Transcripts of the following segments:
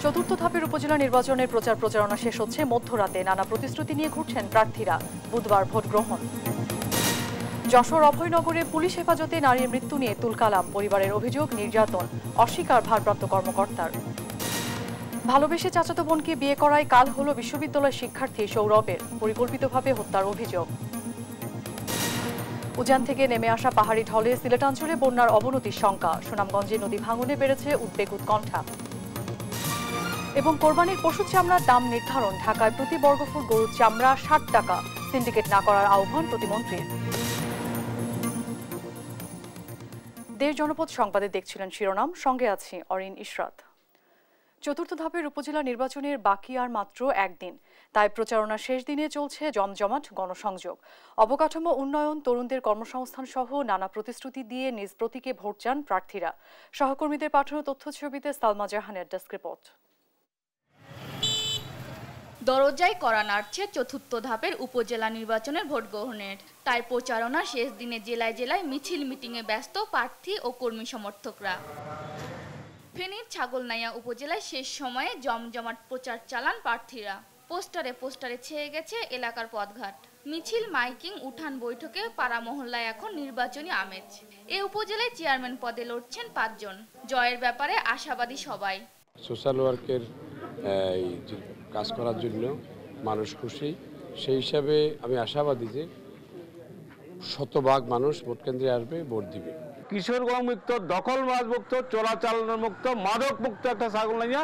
চতুর্থ ধাপের উপজেলা নির্বাচনের প্রচার প্রচারণা শেষ হচ্ছে মধ্যরাতে। নানা প্রতিশ্রুতি নিয়ে ঘুরছেন প্রার্থীরা। বুধবার ভোট গ্রহণ। যশোর অভয়নগরে পুলিশ হেফাজতে নারীর মৃত্যু নিয়ে তুলকালাম। পরিবারের অভিযোগ নির্যাতন, অস্বীকার ভারপ্রাপ্ত কর্মকর্তার। ভালোবেসে চাচাতো বোনকে বিয়ে করায় কাল হলো বিশ্ববিদ্যালয় শিক্ষার্থী সৌরভের। পরিকল্পিতভাবে হত্যার অভিযোগ। উজান থেকে নেমে আসা পাহাড়ি ঢলে সিলেটাঞ্চলে বন্যার অবনতির শঙ্কা। সুনামগঞ্জে নদী ভাঙনে বেড়েছে উদ্বেগ উৎকণ্ঠা। এবং কোরবানির পশু চামড়ার দাম নির্ধারণ। ঢাকায় প্রতি বর্গফুট গরুর চামড়া ৬০ টাকা। সিন্ডিকেট না করার আহ্বান প্রতিমন্ত্রীর। দেশ জনপদ সংবাদে দেখছিলেন শিরোনাম, সঙ্গে আছি অরিন ইশরাত। চতুর্থ ধাপের উপজেলা নির্বাচনের বাকি আর মাত্র একদিন, তাই প্রচারণা শেষ দিনে চলছে জমজমাট গণসংযোগ। অবকাঠামো উন্নয়ন, তরুণদের কর্মসংস্থান সহ নানা প্রতিশ্রুতি দিয়ে নিজ প্রতীকে ভোট চান প্রার্থীরা। সহকর্মীদের পাঠানো তথ্যছবিতে সালমা জাহানের ডেস্ক রিপোর্ট। দরজায় কড়া নাড়ছে চতুর্থ ধাপের উপজেলা নির্বাচনের ভোট গ্রহণের। তাই প্রচারণা শেষ দিনে জেলায় জেলায় মিছিল মিটিংয়ে ব্যস্ত প্রার্থী ও কর্মী সমর্থকরা। ফেনীর ছাগলনাইয়া উপজেলায় শেষ সময়ে জমজমাট প্রচার চালান প্রার্থীরা। পোস্টারে পোস্টারে ছেয়ে গেছে এলাকার পথঘাট। মিছিল, মাইকিং, উঠান বৈঠকে পাড়া মহল্লায় এখন নির্বাচনী আমেজ। এ উপজেলায় চেয়ারম্যান পদে লড়ছেন ৫ জন। জয়ের ব্যাপারে আশাবাদী সবাই। সোশ্যাল ওয়ার্কের কাজ করার জন্য মানুষ খুশি, সেই হিসাবে আমি আশাবাদী যে শতভাগ মানুষ ভোট কেন্দ্রে আসবে, ভোট দিবে। কিশোরগঞ্জ মুক্ত, দখলবাজ মুক্ত, চোরাচালান মুক্ত, মাদক মুক্ত একটা ছাগলনাইয়া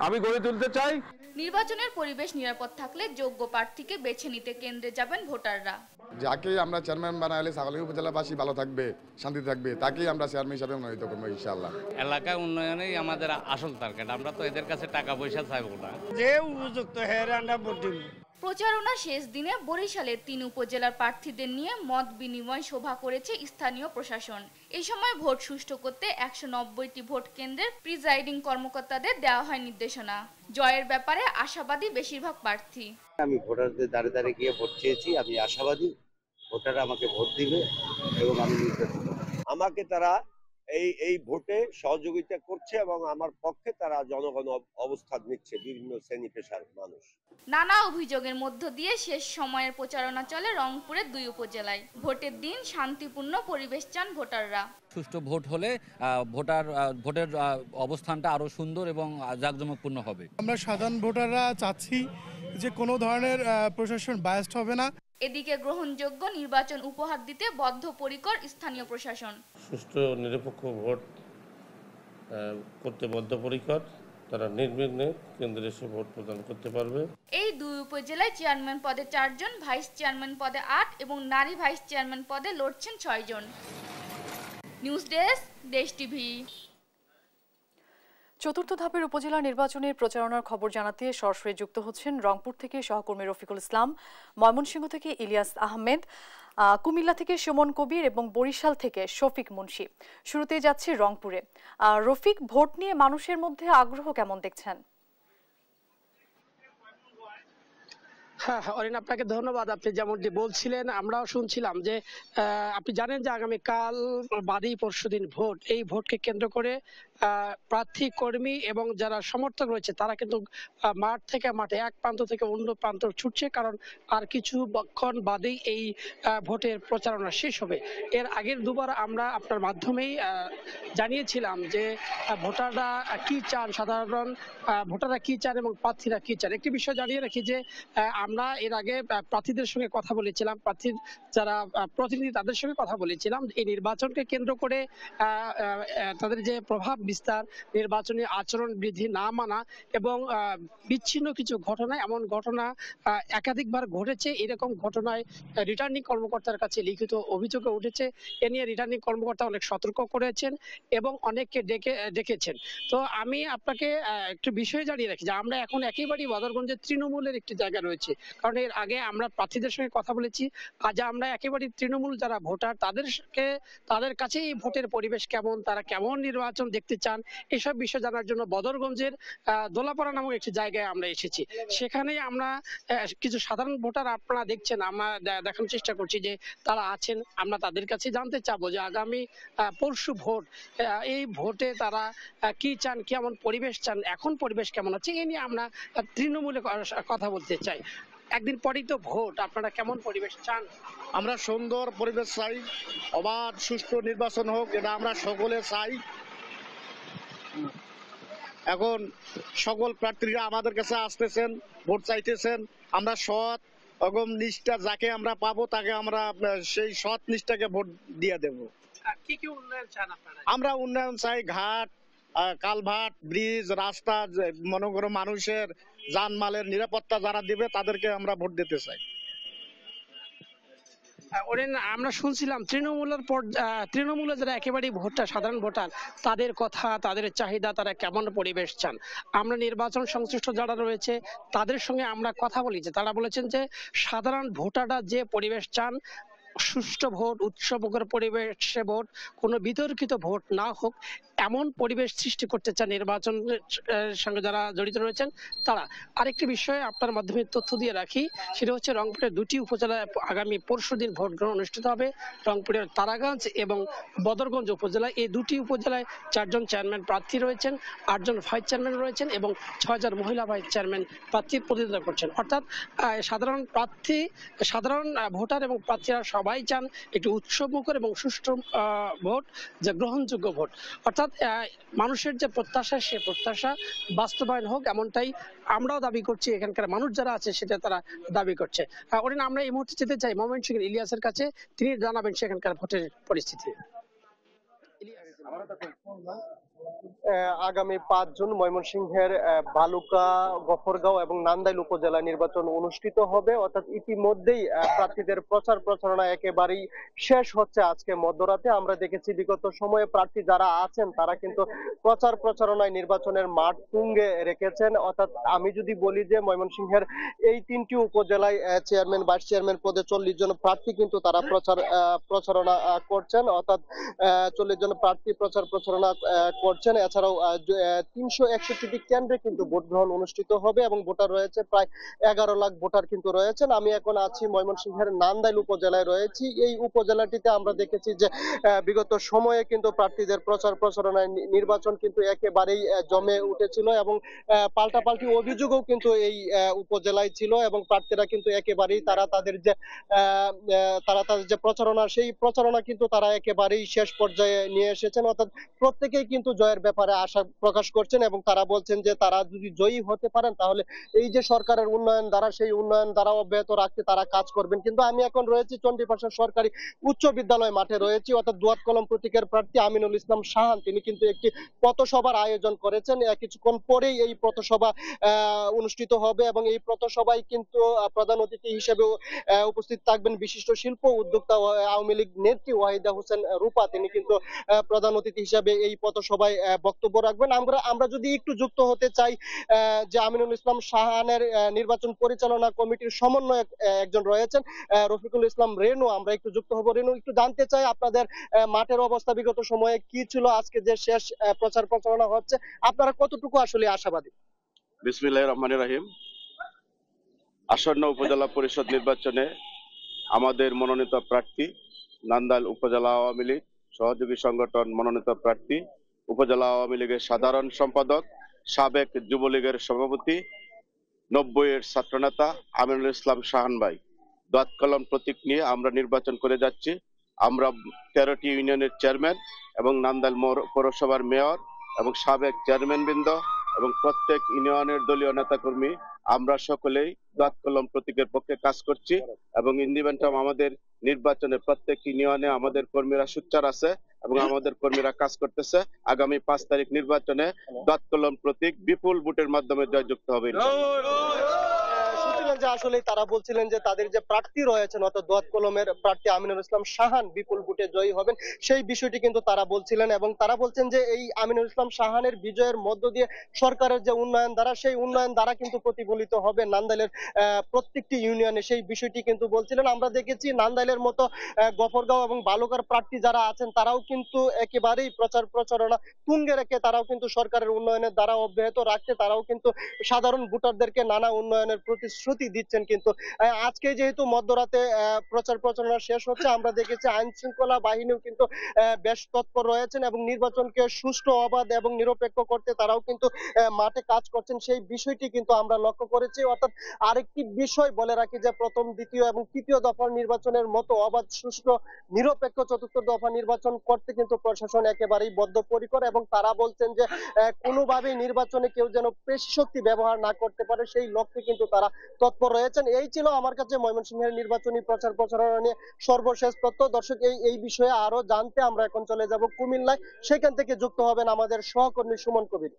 আমি গড়ে তুলতে চাই। নির্বাচনের পরিবেশ নিরাপদ থাকলে যোগ্য প্রার্থীকে বেছে নিতে কেন্দ্রে যাবেন ভোটাররা। যাকে আমরা চেয়ারম্যান বানাইলে ছাগলনাইয়া উপজেলাবাসী ভালো থাকবে, শান্তি থাকবে, তাকেই আমরা চেয়ারম্যান হিসাবে মনোনীত করবো ইনশাআল্লাহ। এলাকা উন্নয়নেই আমাদের আসল টার্গেট। আমরা তো এদের কাছে টাকা পয়সা চাইবো না। যে উপযুক্ত হেরে আমরা ভোট দিব। প্রচারণা শেষ দিনে বরিশালের ৩ উপজেলার প্রার্থীদের নিয়ে মত বিনিময় সভা করেছে স্থানীয় প্রশাসন। এই সময় ভোট সুষ্ঠু করতে ১৯০টি ভোট কেন্দ্রের প্রিজাইডিং কর্মকর্তাদের দেওয়া হয় নির্দেশনা। জয়ের ব্যাপারে আশাবাদী বেশিরভাগ প্রার্থী। আমি ভোটারদের দাঁড়ে দাঁড়িয়ে গিয়ে ভোট চেয়েছি, আমি আশাবাদী ভোটাররা আমাকে ভোট দিবে এবং আমি নির্বাচিত। আমাকে তারা এই ভোটে সহযোগিতা করছে এবং আমার পক্ষে তারা জনগণ অবস্থান নিচ্ছে, বিভিন্ন শ্রেণী পেশার মানুষ। নানা অভিযোগের মধ্য দিয়ে শেষ সময়ের প্রচারণা চলে রংপুরের ২ উপজেলায়। ভোটের দিন শান্তিপূর্ণ পরিবেশ চান ভোটাররা। সুষ্ঠু ভোট হলে ভোটের অবস্থানটা আরো সুন্দর এবং জাঁকজমকপূর্ণ হবে। আমরা সাধারণ ভোটাররা চাচ্ছি যে কোনো ধরনের প্রশাসন বায়াসড হবে না। এদিকে গ্রহণযোগ্য নির্বাচন উপহার দিতে বদ্ধপরিকর স্থানীয় প্রশাসন। সুষ্ঠু নিরপেক্ষ ভোট করতে বদ্ধপরিকর। তারা নির্বিঘ্নে কেন্দ্রে এসে ভোট প্রদান করতে পারবে। এই ২ উপজেলায় চেয়ারম্যান পদে ৪ জন, ভাইস চেয়ারম্যান পদে ৮ এবং নারী ভাইস চেয়ারম্যান পদে লড়ছেন ৬ জন। নিউজ ডেস্ক, দেশ টিভি। চতুর্থ ধাপের উপজেলা নির্বাচনের প্রচারণার খবর জানাতে সরাসরি যুক্ত হচ্ছেন রংপুর থেকে সহকর্মী রফিকুল ইসলাম, ময়মনসিংহ থেকে ইলিয়াস আহমেদ, কুমিল্লা থেকে সুমন কবির এবং বরিশাল থেকে শফিক মুন্সি। শুরুতেই যাচ্ছে রংপুরে। রফিক, ভোট নিয়ে মানুষের মধ্যে আগ্রহ কেমন দেখছেন? হ্যাঁ অরিন, আপনাকে ধন্যবাদ। আপনি যেমনটি বলছিলেন আমরাও শুনছিলাম যে আপনি জানেন যে আগামীকাল বাদী পরশুদিন ভোট। এই ভোটকে কেন্দ্র করে প্রার্থী, কর্মী এবং যারা সমর্থক রয়েছে তারা কিন্তু মাঠ থেকে মাঠে, এক প্রান্ত থেকে অন্য প্রান্ত ছুটছে, কারণ আর কিছুক্ষণ বাদেই এই ভোটের প্রচারণা শেষ হবে। এর আগের দুবার আমরা আপনার মাধ্যমেই জানিয়েছিলাম যে ভোটাররা কি চান, সাধারণ ভোটাররা কি চান এবং প্রার্থীরা কি চান। একটি বিষয় জানিয়ে রাখি যে আমরা এর আগে প্রার্থীদের সঙ্গে কথা বলেছিলাম, প্রার্থীর যারা প্রতিনিধি তাদের সঙ্গে কথা বলেছিলাম। এই নির্বাচনকে কেন্দ্র করে তাদের যে প্রভাব বিস্তার, নির্বাচনী আচরণ বিধি না মানা এবং বিচ্ছিন্ন কিছু ঘটনা, এমন ঘটনা একাধিকবার ঘটেছে। এরকম ঘটনায় রিটার্নিং কর্মকর্তার কাছে লিখিত অভিযোগ উঠেছে। এ নিয়ে রিটার্নিং কর্মকর্তা অনেক সতর্ক করেছেন এবং অনেককে ডেকেছেন। তো আমি আপনাকে একটু বিষয় জানিয়ে রাখি যে আমরা এখন একেবারেই বদরগঞ্জের তৃণমূলের একটি জায়গা রয়েছে, কারণ এর আগে আমরা প্রার্থীদের সঙ্গে কথা বলেছি, আজ আমরা একেবারে তৃণমূল যারা ভোটার তাদের কাছে এই ভোটের পরিবেশ কেমন, তারা কেমন নির্বাচন দেখতে চান, এসব বিষয় জানার জন্য বদরগঞ্জের দোলাপাড়া নামক একটি জায়গায় আমরা এসেছি। সেখানে আমরা কিছু সাধারণ ভোটার আপনারা দেখছেন, আমরা দেখানোর চেষ্টা করছি যে তারা আছেন। আমরা তাদের কাছে জানতে চাবো যে আগামী পরশু ভোট, এই ভোটে তারা কি চান, কেমন পরিবেশ চান, এখন পরিবেশ কেমন আছে, এই নিয়ে আমরা তৃণমূলে কথা বলতে চাই। একদিন পরেই তো ভোট, আপনারা কেমন পরিবেশ চান? আমরা সুন্দর পরিবেশ চাই, অবাধ সুষ্ঠু নির্বাচন হোক, এটা আমরা সকলে চাই। এখন সকল প্রার্থীরা আমাদের কাছে আসতেছেন, ভোট চাইতেছেন। আমরা সৎ এবং নিষ্ঠা যাকে আমরা পাবো তাকে আমরা সেই সৎ নিষ্ঠাকে ভোট দিয়ে দেব। কি কি উন্নয়ন চান আপনারা? আমরা উন্নয়ন চাই, ঘাট, কালভার্ট, ব্রিজ, রাস্তা, মনে করো মানুষের জানমালের নিরাপত্তা যারা দিবে তাদেরকে আমরা ভোট দিতে চাই। আমরা শুনছিলাম তৃণমূলে যারা একেবারে ভোটার, সাধারণ ভোটার, তাদের কথা, তাদের চাহিদা, তারা কেমন পরিবেশ চান। আমরা নির্বাচন সংশ্লিষ্ট যারা রয়েছে তাদের সঙ্গে আমরা কথা বলেছি, তারা বলেছেন যে সাধারণ ভোটাররা যে পরিবেশ চান, সুষ্ঠু ভোট, উৎসবমুখর পরিবেশে ভোট, কোনো বিতর্কিত ভোট না হোক, এমন পরিবেশ সৃষ্টি করতে চান নির্বাচনের সঙ্গে যারা জড়িত রয়েছেন তারা। আরেকটি বিষয়ে আপনার মাধ্যমে তথ্য দিয়ে রাখি, সেটা হচ্ছে রংপুরের দুটি উপজেলায় আগামী পরশুদিন ভোট গ্রহণ অনুষ্ঠিত হবে। রংপুরের তারাগঞ্জ এবং বদরগঞ্জ উপজেলায়, এই দুটি উপজেলায় 4 জন চেয়ারম্যান প্রার্থী রয়েছেন, 8 জন ভাইস চেয়ারম্যান রয়েছেন এবং 6 জন মহিলা ভাইস চেয়ারম্যান প্রার্থী প্রতিদ্বন্দ্বিতা করছেন। অর্থাৎ সাধারণ ভোটার এবং প্রার্থীরা সবাই চান একটি উৎসবমুখর এবং সুষ্ঠু ভোট, যে গ্রহণযোগ্য ভোট। অর্থাৎ মানুষের যে প্রত্যাশা, সে প্রত্যাশা বাস্তবায়ন হোক, এমনটাই আমরাও দাবি করছি, এখানকার মানুষ যারা আছে সেটা তারা দাবি করছে। আমরা এই মুহূর্তে যেতে চাই ময়মনসিংহের ইলিয়াসের কাছে, তিনি জানাবেন সেখানকার ভোটের পরিস্থিতি। আগামী 5 জুন ময়মনসিংহের ভালুকা, গফরগাঁও এবং নান্দাইল উপজেলা নির্বাচন অনুষ্ঠিত হবে। অর্থাৎ ইতিমধ্যেই প্রার্থীদের প্রচার প্রচারণা একেবারেই শেষ হচ্ছে আজকে মধ্যরাতে। আমরা দেখেছি বিগত সময়ে প্রার্থী যারা আছেন তারা কিন্তু প্রচার প্রচারণায় নির্বাচনের মাঠ তুঙ্গে রেখেছেন। অর্থাৎ আমি যদি বলি যে ময়মনসিংহের এই 3টি উপজেলায় চেয়ারম্যান, ভাইস চেয়ারম্যান পদে 40 জন প্রার্থী কিন্তু তারা প্রচারণা করছেন। অর্থাৎ 40 জন প্রার্থী প্রচার প্রচারণা করছেন। এছাড়াও 361টি কেন্দ্রে কিন্তু ভোট গ্রহণ অনুষ্ঠিত হবে এবং ভোটার রয়েছে প্রায় 11 লাখ ভোটার কিন্তু রয়েছেন। আমি এখন আছি ময়মনসিংহের নান্দাইল উপজেলায় রয়েছি। এই উপজেলাটিতে আমরা দেখেছি যে বিগত সময়ে কিন্তু প্রার্থীদের প্রচার প্রচারণায় নির্বাচন কিন্তু একেবারেই জমে উঠেছিল এবং পাল্টাপাল্টি অভিযোগও কিন্তু এই উপজেলায় ছিল এবং প্রার্থীরা কিন্তু একেবারেই তারা তাদের যে প্রচারণা, সেই প্রচারণা কিন্তু তারা একেবারেই শেষ পর্যায়ে নিয়ে এসেছেন। অর্থাৎ প্রত্যেকেই কিন্তু জয়ের ব্যাপারে আশা প্রকাশ করছেন এবং তারা বলছেন যে তারা যদি জয়ী হতে পারেন তাহলে এই যে সরকারের উন্নয়ন দ্বারা, সেই উন্নয়ন দ্বারা অব্যাহত রাখতে তারা কাজ করবেন। কিন্তু আমি এখন রয়েছি চণ্ডীপাশা সরকারি উচ্চ বিদ্যালয় মাঠে রয়েছি। অর্থাৎ দুয়াত কলম প্রতীকের প্রার্থী আমিনুল ইসলাম শাহান তিনি কিন্তু একটি পথসভার আয়োজন করেছেন। কিছুক্ষণ পরেই এই পথসভা অনুষ্ঠিত হবে এবং এই পথসভায় কিন্তু প্রধান অতিথি হিসেবে উপস্থিত থাকবেন বিশিষ্ট শিল্প উদ্যোক্তা আওয়ামী লীগ নেত্রী ওয়াহিদা হোসেন রূপা। তিনি কিন্তু প্রধান অতিথি হিসেবে এই পথসভায় বক্তব্য রাখবেন। আমরা যদি একটু যুক্ত হতে চাই যে আমিনুল ইসলাম শাহানের নির্বাচন পরিচালনা কমিটির সমন্বয়ক একজন রয়েছেন রফিকুল ইসলাম রেনু, আমরা একটু যুক্ত হব। রেনু, একটু জানতে চাই আপনাদের মাঠের অবস্থা বিগত সময়ে কি ছিল, আজকে যে শেষ প্রচার প্রচারণা হচ্ছে আপনারা কতটুকু আসলে আশাবাদী? বিসমিল্লাহির রহমানির রহিম। আসন্ন উপজেলা পরিষদ নির্বাচনে আমাদের মনোনীত প্রার্থী, নান্দাইল উপজেলা আওয়ামী লীগ সহযোগী সংগঠন মনোনীত প্রার্থী, উপজেলা আওয়ামী লীগের সাধারণ সম্পাদক, সাবেক যুবলীগের সভাপতি, 90-এর ছাত্রনেতা আমিনুল ইসলাম শাহান ভাই, দোয়াত কলম প্রতীক নিয়ে আমরা নির্বাচন করে যাচ্ছি। আমরা 13টি ইউনিয়নের চেয়ারম্যান এবং নান্দাইল পৌরসভার মেয়র এবং সাবেক চেয়ারম্যান বৃন্দ এবং প্রত্যেক ইউনিয়নের দলীয় নেতাকর্মী আমরা সকলেই দোয়াত কলম প্রতীকের পক্ষে কাজ করছি এবং ইন্ডিপেন্ডেন্ট আমাদের নির্বাচনে প্রত্যেক ইউনিয়নে আমাদের কর্মীরা সোচ্চার আছে এবং আমাদের কর্মীরা কাজ করতেছে। আগামী 5 তারিখ নির্বাচনে দোয়াত কলম প্রতীক বিপুল ভোটের মাধ্যমে জয়যুক্ত হবে। যে আসলে তারা বলছিলেন যে তাদের যে প্রার্থী রয়েছেন অর্থাৎ দোয়াত কলমের প্রার্থী আমিনুল ইসলাম শাহান বিপুল ভোটে জয়ী হবেন, সেই বিষয়টি কিন্তু তারা বলছিলেন। এবং তারা বলছেন যে এই আমিনুল ইসলাম শাহানের বিজয়ের মধ্য দিয়ে সরকারের যে উন্নয়ন দ্বারা, সেই উন্নয়ন দ্বারা কিন্তু প্রতিফলিত হবে নান্দাইলের প্রত্যেকটি ইউনিয়নে, সেই বিষয়টি কিন্তু বলছিলেন। আমরা দেখেছি নান্দাইলের মতো গফরগাঁও এবং বালুকার প্রার্থী যারা আছেন তারাও কিন্তু একেবারেই প্রচার প্রচারণা তুঙ্গে রেখে তারাও কিন্তু সরকারের উন্নয়নের দ্বারা অব্যাহত রাখতে তারাও কিন্তু সাধারণ ভোটারদেরকে নানা উন্নয়নের প্রতিশ্রুতি দিচ্ছেন। কিন্তু আজকে যেহেতু মধ্যরাতে প্রচার প্রচারণা শেষ হচ্ছে, আমরা দেখেছি আইন শৃঙ্খলা বাহিনীও কিন্তু বেশ তৎপর রয়েছেন এবং নির্বাচনকে সুষ্ঠু, অবাধ এবং নিরপেক্ষ করতে তারাও কিন্তু মাঠে কাজ করছেন, সেই বিষয়টি কিন্তু আমরা লক্ষ্য করেছি। অর্থাৎ আরেকটি বিষয় বলে রাখি যে প্রথম, দ্বিতীয় এবং তৃতীয় দফার নির্বাচনের মতো অবাধ, সুষ্ঠু, নিরপেক্ষ চতুর্থ দফা নির্বাচন করতে কিন্তু প্রশাসন একেবারেই বদ্ধপরিকর এবং তারা বলছেন যে কোনোভাবেই নির্বাচনে কেউ যেন পেশি শক্তি ব্যবহার না করতে পারে, সেই লক্ষ্যে কিন্তু তারা তৎপর রয়েছেন। এই ছিল আমার কাছে ময়মনসিংহের নির্বাচনী প্রচার প্রচারণা নিয়ে সর্বশেষ তথ্য। দর্শক, এই বিষয়ে আরো জানতে আমরা এখন চলে যাব কুমিল্লায়, সেখান থেকে যুক্ত হবেন আমাদের সহকর্মী সুমন কবির।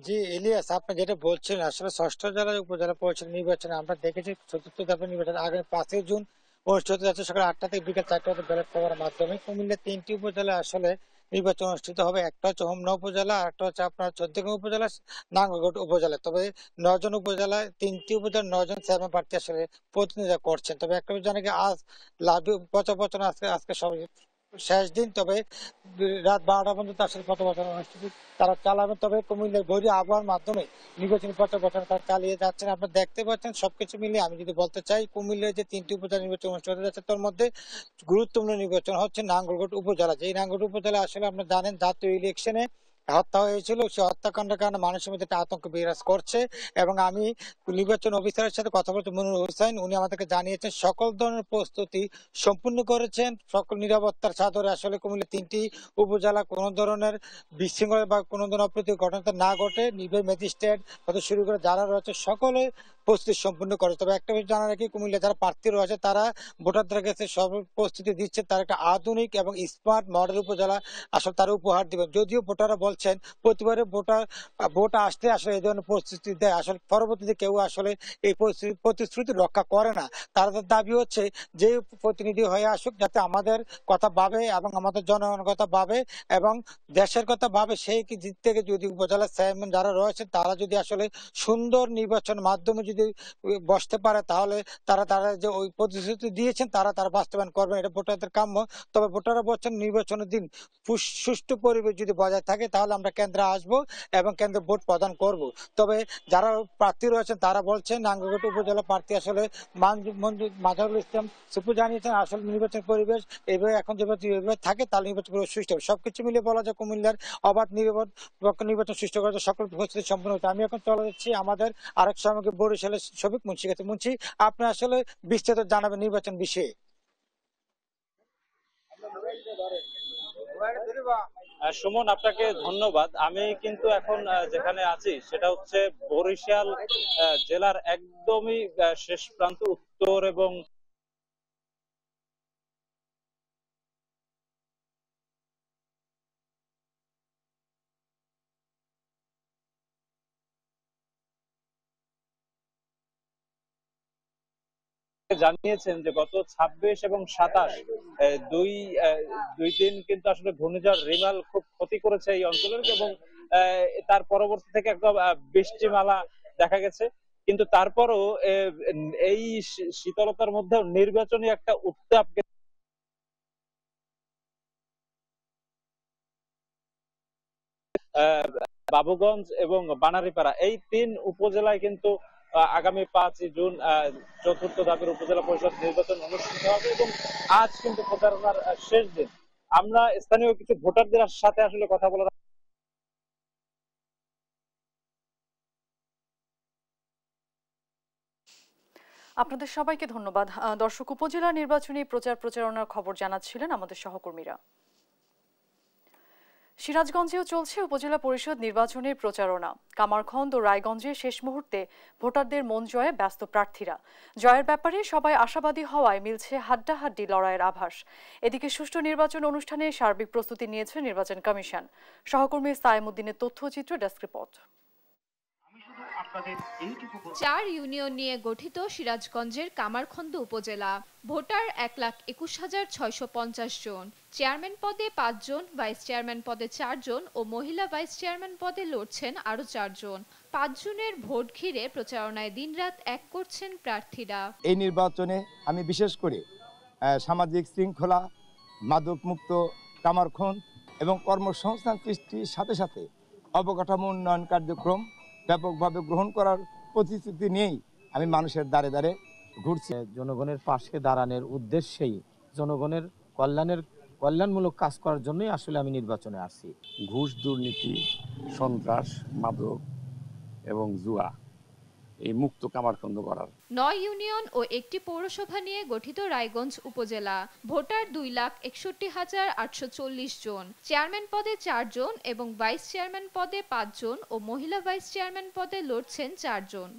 জি ইলিয়াস, আপনি যেটা বলছেন আসলে ষষ্ঠ জেলায় উপজেলা পরিষদ নির্বাচনে আমরা দেখেছি চতুর্থ দফা নির্বাচন আগামী 5 জুন অনুষ্ঠিত যাচ্ছে সকাল 8টা থেকে বিকেল 4টা ব্যালট পেপারের মাধ্যমে। কুমিল্লার 3টি উপজেলায় আসলে নির্বাচন অনুষ্ঠিত হবে। একটা হচ্ছে হোমনা উপজেলা, একটা হচ্ছে আপনার চৌদ্দগ্রাম উপজেলা, নাঙ্গলকোট উপজেলা। তবে 9জন উপজেলায় 3টি উপজেলার 9জন চেয়ারম্যান প্রার্থী আসলে প্রতিনিধিত্ব করছেন। তবে একটা জানি কি আজ লাভ প্রচার আজকে সবাই শেষ দিন। তবে রাত 12টা পর্যন্ত আসলে প্রচার অনুষ্ঠিত তারা চালাবেন। তবে কুমিল্লার বৈরী আবহাওয়ার মাধ্যমে নির্বাচনী প্রচার তারা চালিয়ে যাচ্ছেন। আপনারা দেখতে পাচ্ছেন সবকিছু মিলিয়ে আমি যদি বলতে চাই কুমিল্লার যে 3টি উপজেলা নির্বাচন অনুষ্ঠিত হতে যাচ্ছে তার মধ্যে গুরুত্বপূর্ণ নির্বাচন হচ্ছে নাঙ্গলকোট উপজেলা। যে নাঙ্গলকোট উপজেলা আসলে আপনারা জানেন জাতীয় ইলেকশনে হত্যা হয়েছিল, সে হত্যাকাণ্ডের কারণে মানুষের মধ্যে একটা আতঙ্ক বিরাজ করছে। এবং আমি নির্বাচন অফিসারের সাথে কথা বলতে মনির হোসেন, উনি আমাদেরকে জানিয়েছেন সকল ধরনের প্রস্তুতি সম্পূর্ণ করেছেন, সকল নিরাপত্তার চাদরে আসলে কুমিল্লা 3টি উপজেলা কোনো ধরনের বিশৃঙ্খলা বা কোনো ধরনের অপ্রীতিকর ঘটনা না ঘটে। নির্বাহী ম্যাজিস্ট্রেট হতে শুরু করে যারা রয়েছে সকলে প্রস্তুতি সম্পূর্ণ করে। তবে একটা বিষয় জানা রাখি, কুমিল্লা যারা প্রার্থী রয়েছে তারা ভোটারদের কাছে সব প্রস্তুতি দিচ্ছে, তারা একটা আধুনিক এবং স্মার্ট মডেল উপজেলা আসলে তারা উপহার দিবেন। যদিও ভোটাররা বলছেন প্রতিবারে ভোট আসতে আসলে এই ধরনের প্রস্তুতি দেয়, আসলে পরবর্তীতে কেউ আসলে এই প্রতিশ্রুতি রক্ষা করে না। তাদের দাবি হচ্ছে যে প্রতিনিধি হয়ে আসুক যাতে আমাদের কথা ভাবে এবং আমাদের জনগণের কথা ভাবে এবং দেশের কথা ভাবে। সেই দিক থেকে যদি উপজেলা চেয়ারম্যান যারা রয়েছে তারা যদি আসলে সুন্দর নির্বাচন মাধ্যমে যদি বসতে পারে তাহলে তারা যে ওই প্রতিশ্রুতি দিয়েছেন তারা বাস্তবায়ন করবেন, এটা ভোটারদের কাম্য। তবে ভোটাররা বলছেন নির্বাচনের দিন সুষ্ঠু পরিবেশ যদি বজায় থাকে তাহলে আমরা কেন্দ্রে আসব এবং কেন্দ্রে ভোট প্রদান করব। তবে যারা প্রার্থী রয়েছেন তারা বলছেন নাঙ্গলকোট উপজেলা প্রার্থী আসলে মাজারুল ইসলাম সুপু জানিয়েছেন আসলে নির্বাচন পরিবেশ এইভাবে এখন যেভাবে থাকে তাহলে নির্বাচন পরিবেশ সুষ্ঠু হবে। সবকিছু মিলিয়ে বলা যায় কুমিল্লার অবাধ নির্বাচন সুষ্ঠু করার সকল প্রস্তুতি সম্পূর্ণ হচ্ছে। আমি এখন চলে যাচ্ছি আমাদের আরেক সঙ্গে বরিশালের শফিক মুন্সি কাছে। মুন্সি, আপনি আসলে বিস্তারিত জানাবেন নির্বাচন বিষয়ে। সুমন, আপনাকে ধন্যবাদ। আমি কিন্তু এখন যেখানে আছি সেটা হচ্ছে বরিশাল জেলার একদমই শেষ প্রান্ত, উত্তর এবং জানিয়েছেন যে গত 26 এবং 27 দুই দিন কিন্তু আসলে ঘূর্ণিঝড় রিমাল খুব ক্ষতি করেছে এই অঞ্চলের এবং তার পরবর্তী থেকে একদম বৃষ্টিমালা দেখা গেছে। কিন্তু তারপরও এই শীতলতার মধ্যেও নির্বাচনী একটা উত্তাপ বাবুগঞ্জ এবং বানারীপাড়া এই 3 উপজেলায় কিন্তু আগামী 5 জুন চতুর্থ ধাপের উপজেলা পরিষদ নির্বাচন অনুষ্ঠিত হবে এবং আজ কিন্তু প্রচারণার শেষ দিন। আমরা স্থানীয় কিছু ভোটারদের সাথে আসলে কথা বলার আপনাদের সবাইকে ধন্যবাদ। দর্শক, উপজেলা নির্বাচনী প্রচার প্রচারণার খবর জানাচ্ছিলেন আমাদের সহকর্মীরা। সিরাজগঞ্জেও চলছে উপজেলা পরিষদ নির্বাচনের প্রচারণা। কামারখন্দ ও রায়গঞ্জে শেষ মুহূর্তে ভোটারদের মন জয়ে ব্যস্ত প্রার্থীরা। জয়ের ব্যাপারে সবাই আশাবাদী হওয়ায় মিলছে হাড্ডাহাড্ডি লড়াইয়ের আভাস। এদিকে সুষ্ঠু নির্বাচন অনুষ্ঠানে সার্বিক প্রস্তুতি নিয়েছে নির্বাচন কমিশন। সহকর্মী সাইমুদ্দিনের তথ্যচিত্র ডেস্ক রিপোর্ট। 4 ইউনিয়ন নিয়ে গঠিত সিরাজগঞ্জের কামারখন্দ উপজেলা। ভোটার 1,21,650 জন। চেয়ারম্যান পদে 5 জন, ভাইস চেয়ারম্যান পদে 4 জন ও মহিলা ভাইস চেয়ারম্যান পদে লড়ছেন আরো 4 জন। 5 জনের ভোট ঘিরে প্রচারণায় দিনরাত এক করছেন প্রার্থীরা। এই নির্বাচনে আমি বিশেষ করে সামাজিক শৃঙ্খলা, মাদকমুক্ত কামারখন্দ এবং কর্মসংস্থান সৃষ্টির সাথে সাথে অবকাঠামো উন্নয়ন কার্যক্রম ব্যাপকভাবে গ্রহণ করার প্রতিশ্রুতি নিয়েই আমি মানুষের দ্বারে দ্বারে ঘুরছি। জনগণের পাশে দাঁড়ানোর উদ্দেশ্যেই জনগণের কল্যাণমূলক কাজ করার জন্যই আসলে আমি নির্বাচনে আসছি। ঘুষ, দুর্নীতি, সন্ত্রাস, মাদক এবং জুয়া এই মুক্ত কামারখন্দ করার। 9 ইউনিয়ন ও একটি পৌরসভা নিয়ে গঠিত রায়গঞ্জ উপজেলা। ভোটার 2,61,840 জন। চেয়ারম্যান পদে 4 জন এবং ভাইস চেয়ারম্যান পদে 5 জন ও মহিলা ভাইস চেয়ারম্যান পদে লড়ছেন 4 জন।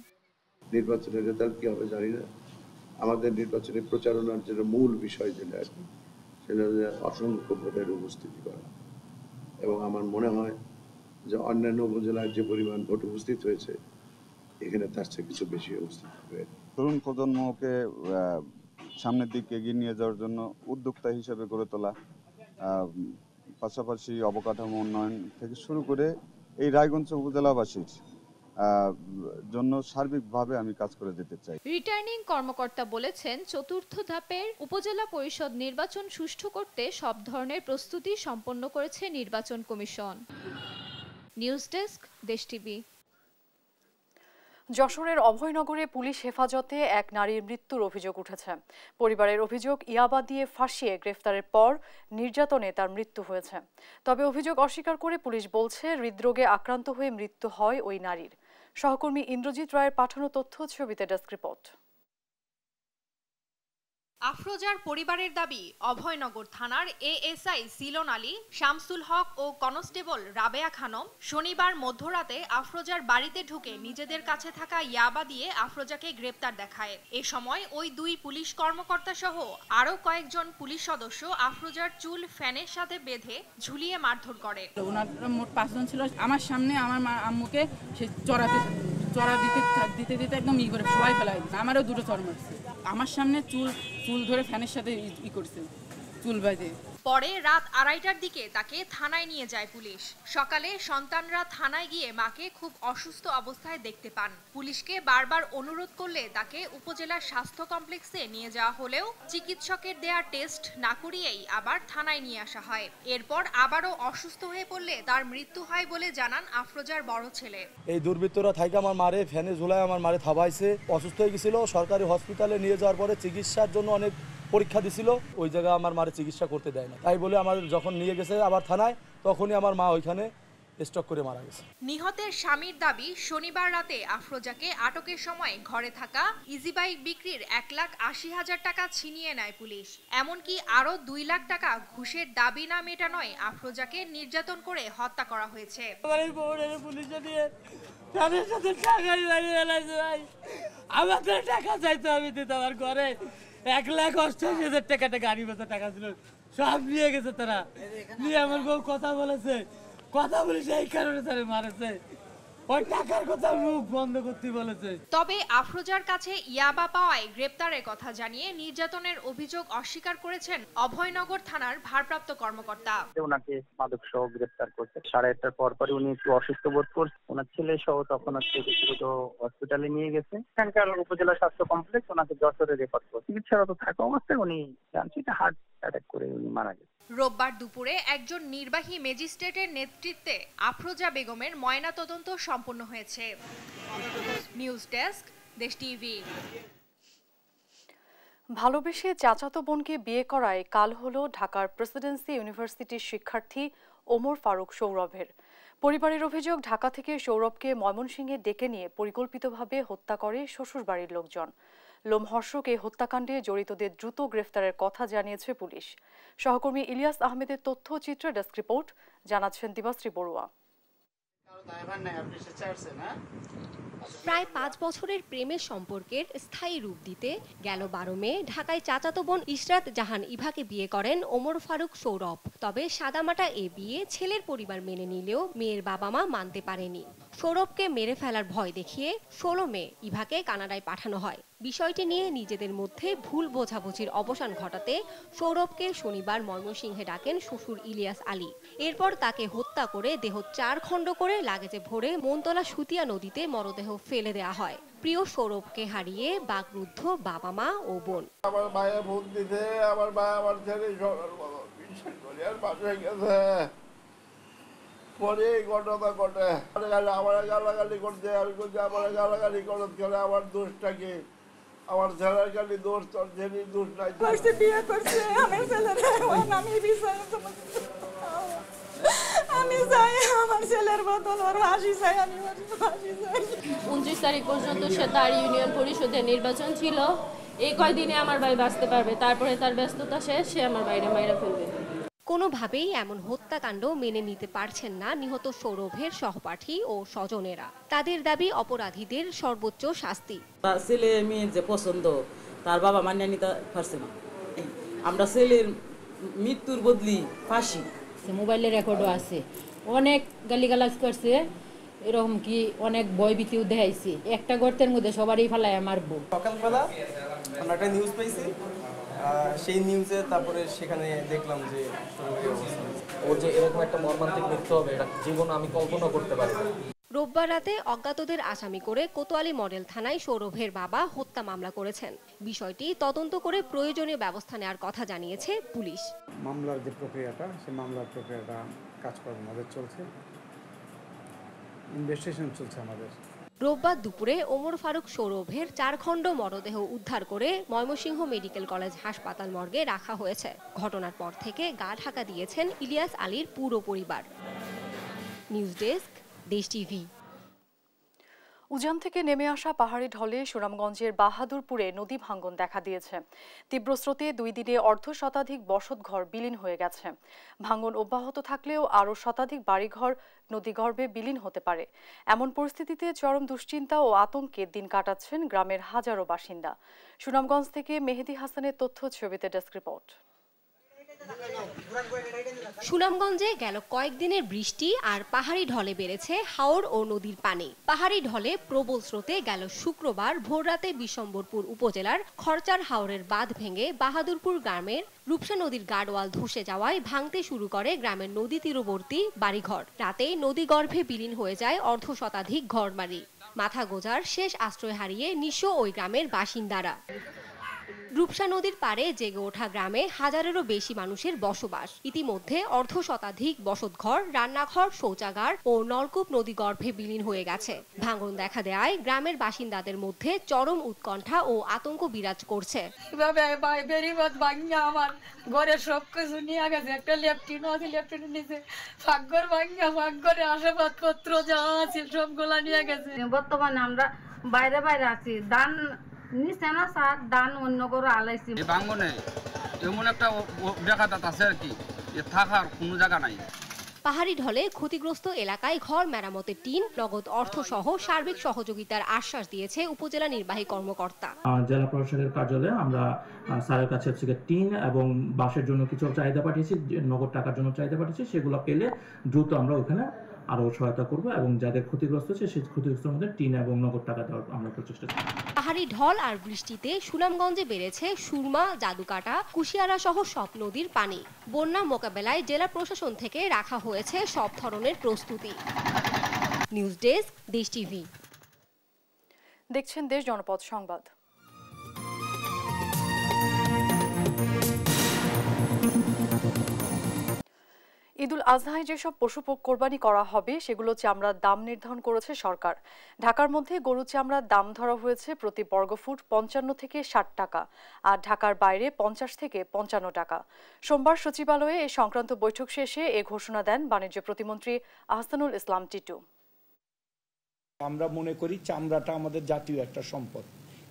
নির্বাচনের রেজাল্ট কি হবে জানি না। আমাদের নির্বাচনের প্রচারণার যেটা মূল বিষয় যেটা আর কি, সেটা অসংখ্য ভোটের উপস্থিতি করা। এবং আমার মনে হয় যে অন্যান্য উপজেলায় যে পরিমাণ ভোট উপস্থিত হয়েছে, এখানে তার চেয়ে কিছু বেশি উপস্থিত হবে। তরুণ প্রজন্মকে সামনের দিকে এগিয়ে নিয়ে যাওয়ার জন্য উদ্যোক্তা হিসেবে গড়ে তোলা, পাশাপাশি অবকাঠামো উন্নয়ন থেকে শুরু করে এই রায়গঞ্জ উপজেলাবাসীর জন্য সার্বিকভাবে আমি কাজ করে যেতে চাই। রিটার্নিং কর্মকর্তা বলেছেন, চতুর্থ ধাপের উপজেলা পরিষদ নির্বাচন সুষ্ঠু করতে সব ধরনের প্রস্তুতি সম্পন্ন করেছে নির্বাচন কমিশন। নিউজ ডেস্ক, দেশ টিভি। যশোরের অভয়নগরে পুলিশ হেফাজতে এক নারীর মৃত্যুর অভিযোগ উঠেছে। পরিবারের অভিযোগ, ইয়াবা দিয়ে ফাঁসিয়ে গ্রেফতারের পর নির্যাতনে তার মৃত্যু হয়েছে। তবে অভিযোগ অস্বীকার করে পুলিশ বলছে, হৃদরোগে আক্রান্ত হয়ে মৃত্যু হয় ওই নারীর। সহকর্মী ইন্দ্রজিৎ রায়ের পাঠানো তথ্য, ছবিতে ডেস্ক রিপোর্ট। আফরোজার পরিবারের দাবি, অভয়নগর থানার এএসআই সিলন আলী, শামসুল হক ও কনস্টেবল রাবেয়া খানম শনিবার মধ্যরাতে আফরোজার বাড়িতে ঢুকে নিজেদের কাছে থাকা ইয়াবা দিয়ে আফরোজাকে গ্রেপ্তার দেখায়। এ সময় ওই 2 পুলিশ কর্মকর্তা সহ আরো কয়েকজন পুলিশ সদস্য আফরোজার চুল ফ্যানের সাথে বেঁধে ঝুলিয়ে মারধর করে। ওনার মোট 5 জন ছিল। আমার সামনে আমার আম্মুকে সে চড়া দিতে একদম ই করে সবাই ফেলাই। আমারও 2টো চড় মারছে। আমার সামনে চুল ধরে ফ্যানের সাথে ই করছে, চুল বাঁধে। পরে রাত 2:30টার দিকে তাকে থানায় নিয়ে যায় পুলিশ। সকালে সন্তানরা থানায় গিয়ে মাকে খুব অসুস্থ অবস্থায় দেখতে পান। পুলিশকে বারবার অনুরোধ করলে তাকে উপজেলা স্বাস্থ্য কমপ্লেক্সে নিয়ে যাওয়া হলেও চিকিৎসকের দেয়া টেস্ট না করিয়েই আবার থানায় নিয়ে আসা হয়। এরপর আবারও অসুস্থ হয়ে পড়লে তার মৃত্যু হয় বলে জানান আফরোজার বড় ছেলে। এই দুর্বৃত্তরা থাইকে আমার মারে ফ্যানে ঝুলায় আমার মারে থাবাইছে। অসুস্থ হয়ে গেছিল, সরকারি হসপিটালে নিয়ে যাওয়ার পরে চিকিৎসার জন্য অনেক পরীক্ষা দিছিল, ওই জায়গায় আমার মারে চিকিৎসা করতে দেয় না। তাই বলে আমার যখন নিয়ে গেছে আবার থানায়, তখনই আমার মা ওইখানে স্ট্রোক করে মারা গেছে। নিহতের স্বামীর দাবি, শনিবার রাতে আফরোজাকে আটকের সময় ঘরে থাকা ইজি বাইক বিক্রির 1,80,000 টাকা ছিনিয়ে নেয় পুলিশ। এমনকি আরো 2 লাখ টাকা ঘুষের দাবি না মেটানোয় আফরোজাকে নির্যাতন করে হত্যা করা হয়েছে। আমাদের টাকা চাইতো, আমি দিতে আমার ঘরে 1,80,000 টাকাটা গাড়ি বেচা টাকা ছিল, সব নিয়ে গেছে তারা। নিয়ে আমার বউ কথা বলেছে, কথা বলে সেই কারণে তারা মারেছে। ওই টাকার কথা মুখ বন্ধ করতে বলেছে। তবে আফরোজার কাছে ইয়াবা পাওয়ায় গ্রেপ্তারের কথা জানিয়ে নির্যাতনের অভিযোগ অস্বীকার করেছেন অভয়নগর থানার ভারপ্রাপ্ত কর্মকর্তা। ওনাকে মাদক সহ গ্রেপ্তার করছে। 8:30টার পরপরই উনি একটু অসুস্থ বোধ করছে। ওনার ছেলে সহ তখন ব্যক্তিগত হসপিটালে নিয়ে গেছে। এখানকার উপজেলা স্বাস্থ্য কমপ্লেক্স ওনাকে যশোরে রেফার করছে। চিকিৎসারত থাকা অবস্থায় উনি জানছি হার্ট অ্যাটাক করে উনি মারা গেছে। রোববার দুপুরে একজন নির্বাহী ম্যাজিস্ট্রেটের নেতৃত্বে আফরোজা বেগমের ময়নাতদন্ত সম্পন্ন হয়েছে। নিউজ ডেস্ক, দেশ টিভি। ভালোবেসে চাচাতো বোনকে বিয়ে করায় কাল হলো ঢাকার প্রেসিডেন্সি ইউনিভার্সিটির শিক্ষার্থী ওমর ফারুক সৌরভের। পরিবারের অভিযোগ, ঢাকা থেকে সৌরভকে ময়মনসিংহে ডেকে নিয়ে পরিকল্পিতভাবে হত্যা করে শ্বশুরবাড়ির লোকজন। লোমহর্ষক এই হত্যাকাণ্ডে জড়িতদের দ্রুত গ্রেফতারের কথা জানিয়েছে পুলিশ। সহকর্মী ইলিয়াস আহমেদের তথ্যচিত্র, ডেস্ক রিপোর্ট, জানাচ্ছেন দিবাশ্রী বড়ুয়া। প্রায় 5 বছরের প্রেমের সম্পর্কের স্থায়ী রূপ দিতে গেল 12 মে ঢাকায় চাচাতো বোন ইশরাত জাহান ইভাকে বিয়ে করেন ওমর ফারুক সৌরভ। তবে সাদামাটা এ বিয়ে ছেলের পরিবার মেনে নিলেও মেয়ের বাবা মা মানতে পারেনি। সৌরভকে মেরে ফেলার ভয় দেখিয়ে 16 মে ইভাকে কানাডায় পাঠানো হয়। বিষয়টি নিয়ে নিজেদের মধ্যে ভুল বোঝাবুঝির অবসান ঘটাতে সৌরভকে শনিবার ময়মনসিংহে ডাকেন শ্বশুর ইলিয়াস আলী। এরপর তাকে হত্যা করে দেহ 4 খণ্ড করে লাগেজে ভরে মনতলা সুতিয়া নদীতে মরদেহ ফেলে দেওয়া হয়। প্রিয় সৌরভকে হারিয়ে বাকরুদ্ধ বাবা মা ও বোন। আমার মায়ের ভোট দিতে আমার মা আমার ছেলে বিশ্বাস করি আর পাশে গেছে, পরে এই ঘটনা ঘটে আমার গালাগালি করছে, আমি বলছি আমার গালাগালি করে আমার দোষটা কি? আমার ছেলের খালি দোষ, তোর ছেলের দোষ নাই। বিয়ে করছে আমার ছেলের, আমি আমি চাই আমার ছেলের বদল ওর ফাঁসি চাই, আমি ফাঁসি চাই। 29 তারিখ পর্যন্ত সে তার ইউনিয়ন পরিষদের নির্বাচন ছিল। এই কয়দিনে আমার ভাই বাঁচতে পারবে, তারপরে তার ব্যস্ততা শেষ, সে আমার বাইরে মাইরা ফেলবে। কোনোভাবেই এমন হত্যাকাণ্ড মেনে নিতে পারছেন না নিহত সৌরভের সহপাঠী ও স্বজনেরা। তাদের দাবি অপরাধীদের সর্বোচ্চ শাস্তি। ছেলে মেয়ের যে পছন্দ তার বাবা মান্য নিতে পারছে না। আমরা ছেলের মৃত্যুর বদলি ফাঁসি। মোবাইলের রেকর্ডও আছে, অনেক গালিগালাজ করছে, এরকম কি অনেক ভয়ভীতিও দেখাইছে। একটা গর্তের মধ্যে সবারই ফেলায় মারবো। সকালবেলা আমরা একটা নিউজ পেয়েছি, সেই নিউজে তারপরে সেখানে দেখলাম যে ওর যে এরকম একটা মর্মান্তিক মৃত্যু হবে এটা জীবন আমি কল্পনা করতে পারি না। রোববার রাতে অজ্ঞাতদের আসামি করে কোতোয়ালি মডেল থানায় সৌরভের বাবা হত্যা মামলা করেছেন। বিষয়টি তদন্ত করে প্রয়োজনীয় ব্যবস্থা নেওয়ার কথা জানিয়েছে পুলিশ। মামলার যে প্রক্রিয়াটা, সেই মামলার প্রক্রিয়াটা কাজকর্ম আমাদের চলছে, ইনভেস্টিগেশন চলছে আমাদের। রোববার দুপুরে ওমর ফারুক সৌরভের 4 খণ্ড মরদেহ উদ্ধার করে ময়মনসিংহ মেডিকেল কলেজ হাসপাতাল মর্গে রাখা হয়েছে। ঘটনার পর থেকে গা ঢাকা দিয়েছেন ইলিয়াস আলীর পুরো পরিবার। নিউজ ডেস্ক, দেশ টিভি। উজান থেকে নেমে আসা পাহাড়ি ঢলে সুনামগঞ্জের বাহাদুরপুরে নদী ভাঙ্গন দেখা দিয়েছে। তীব্র স্রোতে 2 দিনে অর্ধ শতাধিক বসতঘর বিলীন হয়ে গেছে। ভাঙ্গন অব্যাহত থাকলেও আরও শতাধিক বাড়িঘর নদীগর্ভে বিলীন হতে পারে। এমন পরিস্থিতিতে চরম দুশ্চিন্তা ও আতঙ্কে দিন কাটাচ্ছেন গ্রামের হাজারো বাসিন্দা। সুনামগঞ্জ থেকে মেহেদি হাসানের তথ্য, ছবিতে ডেস্ক রিপোর্ট। সুনামগঞ্জে গেল কয়েকদিনের বৃষ্টি আর পাহাড়ি ঢলে বেড়েছে হাওর ও নদীর পানি। পাহাড়ি ঢলে প্রবল স্রোতে গেল শুক্রবার ভোররাতে বিশম্বরপুর উপজেলার খরচার হাওরের বাঁধ ভেঙে বাহাদুরপুর গ্রামের রূপসা নদীর গার্ডওয়াল ধসে যাওয়ায় ভাঙতে শুরু করে গ্রামের নদী তীরবর্তী বাড়িঘর। রাতে নদীগর্ভে বিলীন হয়ে যায় অর্ধ শতাধিক ঘরবাড়ি। মাথা গোজার শেষ আশ্রয় হারিয়ে নিঃস্ব ওই গ্রামের বাসিন্দারা। রূপসা নদীর পাড়ে জেগে ওঠা গ্রামে হাজারেরও বেশি মানুষের বসবাস। ইতিমধ্যে অর্ধ শতাধিক বসতঘর, রান্নাঘর, শৌচাগার ও নলকূপ নদীগর্ভে বিলীন হয়ে গেছে। ভাঙন দেখা দেয় গ্রামের বাসিন্দাদের মধ্যে চরম উৎকণ্ঠা ও আতঙ্ক বিরাজ করছে। আমার ঘরের সবকিছু নিয়ে গেছে, একটা ল্যাপটিন আছে, ল্যাপটিনের নিচে ফাঁকঘর ভাঙা, ফাঁকঘরে আসবাবপত্র যা আছে সবগুলা নিয়ে গেছে। বর্তমানে আমরা বাইরে বাইরে আছি, ধান নিচে না স্যার, ধান অন্য করে আলাইছি। ভাঙ্গনে এমন একটা জায়গা আছে আর কি, থাকার কোনো জায়গা নাই। পাহাড়ি ঢলে ক্ষতিগ্রস্ত এলাকায় ঘর মেরামতের টিন, নগদ অর্থ সহ সার্বিক সহযোগিতার আশ্বাস দিয়েছে উপজেলা নির্বাহী কর্মকর্তা। জেলা প্রশাসনের কার্যালয়ে আমরা স্যারের কাছে টিন এবং বাঁশের জন্য কিছু চাহিদা পাঠিয়েছি, নগদ টাকার জন্য চাহিদা পাঠিয়েছি। সেগুলো পেলে দ্রুত আমরা ওখানে আরো সহায়তা করব এবং যাদের ক্ষতিগ্রস্ত হচ্ছে সেই ক্ষতিগ্রস্তের মধ্যে টিন এবং নগদ টাকা দেওয়ার আমরা প্রচেষ্টা করব। পাহাড়ি ঢল আর বৃষ্টিতে সুনামগঞ্জে বেড়েছে সুরমা, জাদুকাটা, কুশিয়ারা সহ সব নদীর পানি। বন্যা মোকাবেলায় জেলা প্রশাসন থেকে রাখা হয়েছে সব ধরনের প্রস্তুতি। নিউজ ডেস্ক, দেশ টিভি। দেখছেন দেশ জনপদ সংবাদ। ঈদুল আজহায় যেসব পশু কোরবানি করা হবে সেগুলো চামড়ার দাম নির্ধারণ করেছে সরকার। ঢাকার মধ্যে গরু চামড়ার দাম ধরা হয়েছে প্রতি বর্গফুট 55 থেকে 60 টাকা, আর ঢাকার বাইরে 50 থেকে 55 টাকা। সোমবার সচিবালয়ে এ সংক্রান্ত বৈঠক শেষে এ ঘোষণা দেন বাণিজ্য প্রতিমন্ত্রী আহসানুল ইসলাম টিটু। আমরা মনে করি চামড়াটা আমাদের জাতীয় একটা সম্পদ।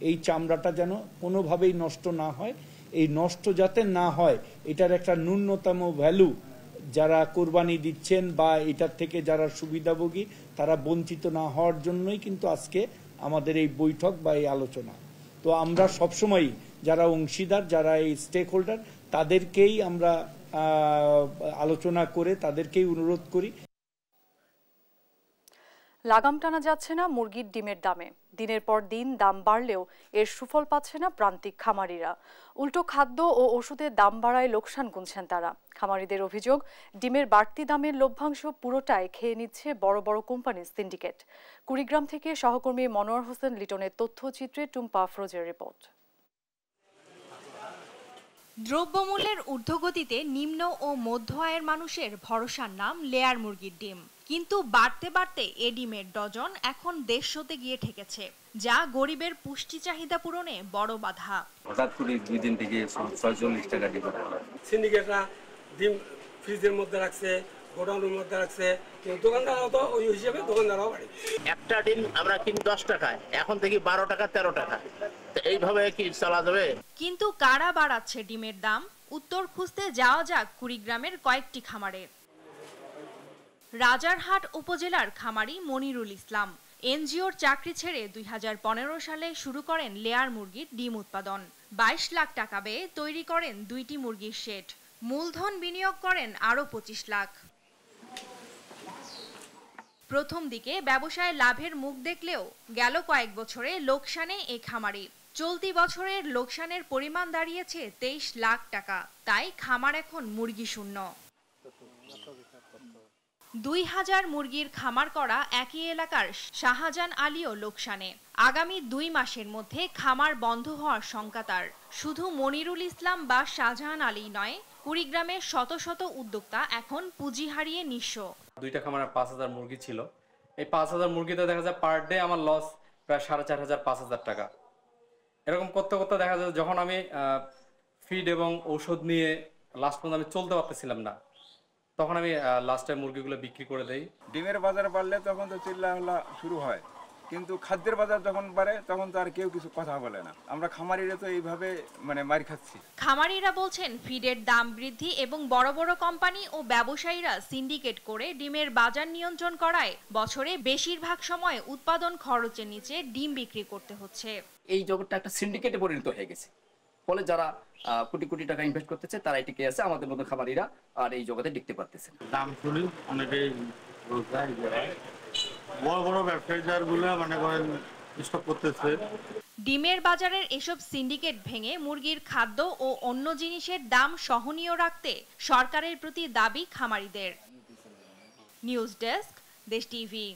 এই চামড়াটা যেন কোনোভাবেই নষ্ট না হয়, এই নষ্ট যাতে না হয় এটার একটা ন্যূনতম ভ্যালু যারা কোরবানি দিচ্ছেন বা এটার থেকে যারা সুবিধাভোগী তারা বঞ্চিত না হওয়ার জন্যই কিন্তু আজকে আমাদের এই বৈঠক বা এই আলোচনা। তো আমরা সবসময় যারা অংশীদার, যারা এই স্টেক হোল্ডার, তাদেরকেই আমরা আলোচনা করে তাদেরকেই অনুরোধ করি। লাগাম টানা যাচ্ছে না মুরগির ডিমের দামে। দিনের পর দিন দাম বাড়লেও এর সুফল পাচ্ছে না প্রান্তিক খামারিরা। উল্টো খাদ্য ও ওষুধের দাম বাড়ায় লোকসান গুনছেন তারা। খামারিদের অভিযোগ, ডিমের বাড়তি দামের লভ্যাংশ পুরোটাই খেয়ে নিচ্ছে বড় বড় কোম্পানির সিন্ডিকেট। কুড়িগ্রাম থেকে সহকর্মী মনোয়ার হোসেন লিটনের তথ্যচিত্রে টুম্পা আফরোজের রিপোর্ট। দ্রব্যমূল্যের ঊর্ধ্বগতিতে নিম্ন ও মধ্য আয়ের মানুষের ভরসার নাম লেয়ার মুরগির ডিম, কিন্তু বাড়তে বাড়তে এ ডিমের ডজন এখন 150-তে গিয়ে ঠেকেছে, যা গরিবের পুষ্টি চাহিদা পূরণে বড় বাধা। হঠাৎ করে 2 দিন থেকে 46 টাকা ডিম। সিন্ডিকেটরা ডিম ফ্রিজের মধ্যে রাখছে, গোডাউনের মধ্যে রাখছে, কিন্তু দোকানদাররাও তো ওই হিসেবে দোকানদাররাও বাড়ি। একটা ডিম আমরা কিনি 10 টাকায়, এখন থেকে 12 টাকা 13 টাকা। এইভাবে কি চলা যাবে? কিন্তু কারা বাড়াচ্ছে ডিমের দাম? উত্তর খুঁজতে যাওয়া যাক কুড়িগ্রামের কয়েকটি খামারে। রাজারহাট উপজেলার খামারি মনিরুল ইসলাম এনজিওর চাকরি ছেড়ে 2015 সালে শুরু করেন লেয়ার মুরগির ডিম উৎপাদন। 22 লাখ টাকা ব্যয়ে তৈরি করেন 2টি মুরগির শেড। মূলধন বিনিয়োগ করেন আরও 25 লাখ। প্রথম দিকে ব্যবসায় লাভের মুখ দেখলেও গেল কয়েক বছরে লোকসানে এই খামারি। চলতি বছরের লোকসানের পরিমাণ দাঁড়িয়েছে 23 লাখ টাকা। তাই খামার এখন মুরগি শূন্য। 2000 মুরগির খামার করা একই এলাকার শাহজাহান আলীও লোকসানে। আগামী 2 মাসের মধ্যে খামার বন্ধ হওয়ার শঙ্কা তার। শুধু মনিরুল ইসলাম বা শাহজাহান আলী নয়, কুড়িগ্রামের শত শত উদ্যোক্তা এখন পুঁজি হারিয়ে নিঃস্ব। 2টা খামারে 5000 মুরগি ছিল। এই 5000 মুরগিতে দেখা যায় পার ডে আমার লস প্রায় 4500-5000 টাকা। এরকম করতে করতে দেখা যায় যখন আমি ফিড এবং ঔষধ নিয়ে লাস্ট পর্যন্ত আমি চলতে পারতেছিলাম না, তখন আমি লাস্টে মুরগিগুলো বিক্রি করে দেই। ডিমের বাজার বাড়লে তখন তো চিল্লাহল্লা শুরু হয়, কিন্তু খাদ্যের বাজার যখন বাড়ে তখন তো আর কেউ কিছু কথা বলে না। আমরা খামারিরা তো এইভাবে মার খাচ্ছি। খামারিরা বলছেন ফিডের দাম বৃদ্ধি এবং বড় বড় কোম্পানি ও ব্যবসায়ীরা সিন্ডিকেট করে ডিমের বাজার নিয়ন্ত্রণ করায় বছরে বেশিরভাগ সময় উৎপাদন খরচের নিচে ডিম বিক্রি করতে হচ্ছে। এই জগৎটা একটা সিন্ডিকেটে পরিণত হয়ে গেছে, ফলে যারা কোটি কোটি টাকা ইনভেস্ট করতেছে তারা টিকে আছে, আমাদের মতো খামারিরা আর এই জগতে টিকতে পারতেছে। দাম শুনি অনেকেই বড় বড় ব্যবসায়ীগুলো মনে করেন স্টক করতেছে। ডিমের বাজারের এসব সিন্ডিকেট ভেঙে মুরগির খাদ্য ও অন্য জিনিসের দাম সহনীয় রাখতে সরকারের প্রতি দাবি খামারিদের। নিউজ ডেস্ক, দেশ টিভি।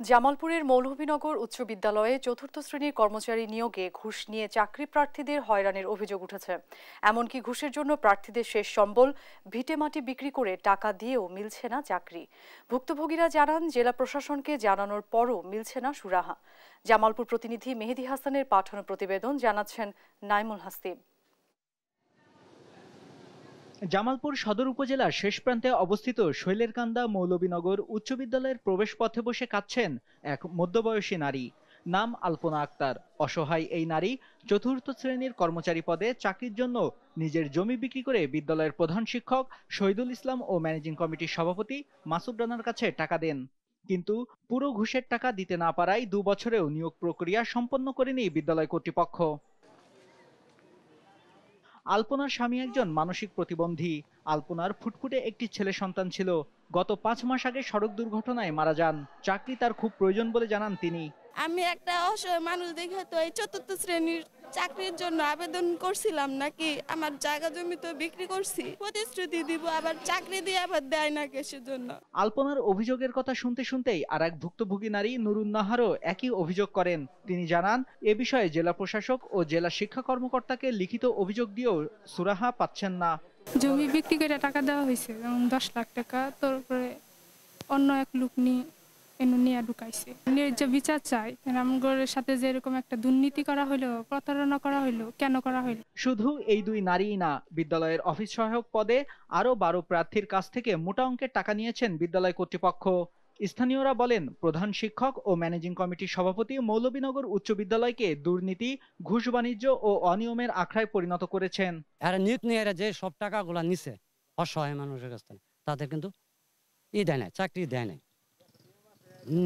জামালপুরের মৌলভীনগর উচ্চ বিদ্যালয়ে 4র্থ শ্রেণীর কর্মচারী নিয়োগে ঘুষ নিয়ে চাকরি প্রার্থীদের হয়রানির অভিযোগ উঠেছে। এমনকি ঘুষের জন্য প্রার্থীদের শেষ সম্বল ভিটেমাটি বিক্রি করে টাকা দিয়েও মিলছে না চাকরি। ভুক্তভোগীরা জানান, জেলা প্রশাসনকে জানানোর পরও মিলছে না সুরাহা। জামালপুর প্রতিনিধি মেহেদি হাসানের পাঠানো প্রতিবেদন জানাচ্ছেন নাইমুল হাসিব। জামালপুর সদর উপজেলার শেষ প্রান্তে অবস্থিত শৈলেরকান্দা মৌলভীনগর উচ্চ বিদ্যালয়ের প্রবেশ পথে বসে কাঁদছেন এক মধ্যবয়সী নারী। নাম আলপনা আক্তার। অসহায় এই নারী 4র্থ শ্রেণীর কর্মচারী পদে চাকরির জন্য নিজের জমি বিক্রি করে বিদ্যালয়ের প্রধান শিক্ষক শহীদুল ইসলাম ও ম্যানেজিং কমিটির সভাপতি মাসুদ রানার কাছে টাকা দেন, কিন্তু পুরো ঘুষের টাকা দিতে না পারায় 2 বছরেও নিয়োগ প্রক্রিয়া সম্পন্ন করেনি বিদ্যালয় কর্তৃপক্ষ। আলপনার স্বামী একজন মানসিক প্রতিবন্ধী। আলপনার ফুটফুটে একটি ছেলে সন্তান ছিল। গত 5 মাস আগে সড়ক দুর্ঘটনায় মারা যান। চাকরি তার খুব প্রয়োজন বলে জানান তিনি। আমি একটা অসহায় মানুষ দেখে তো এই 4র্থ শ্রেণীর চাকরির জন্য আবেদন করছিলাম, নাকি আমার জায়গা জমি তো বিক্রি করছি, প্রতিশ্রুতি দিব, আবার চাকরি দিয়ে আবার দেয় না কিসের জন্য। আলপনার অভিযোগের কথা শুনতে শুনতেই আরেক ভুক্তভোগী নারী নুরুন নাহারও একই অভিযোগ করেন। তিনি জানান, এ বিষয়ে জেলা প্রশাসক ও জেলা শিক্ষা কর্মকর্তাকে লিখিত অভিযোগ দিয়েও সুরাহা পাচ্ছেন না। জমি বিক্রি করে টাকা দেওয়া হয়েছে, যেমন 10 লাখ টাকা, তারপরে অন্য এক লোক নিয়ে ঢুকাইছে। ন্যায্য বিচার চাই। রামগড়ের সাথে যেরকম একটা দুর্নীতি করা হলো, প্রতারণা করা হলো, কেন করা হলো? শুধু এই 2 নারীই না, বিদ্যালয়ের অফিস সহায়ক পদে আরো 12 প্রার্থীর কাছ থেকে মোটা অঙ্কের টাকা নিয়েছেন বিদ্যালয় কর্তৃপক্ষ। স্থানীয়রা বলেন, প্রধান শিক্ষক ও ম্যানেজিং কমিটির সভাপতি মৌলভীনগর উচ্চ বিদ্যালয়কে দুর্নীতি, ঘুষ বাণিজ্য ও অনিয়মের আখড়ায় পরিণত করেছেন। এরা নিয়োগ নিয়ে এরা যে সব টাকাগুলো নিছে অসহায় মানুষের কাছ থেকে, তাদের কিন্তু দেয় নাই, চাকরি দেয় নাই,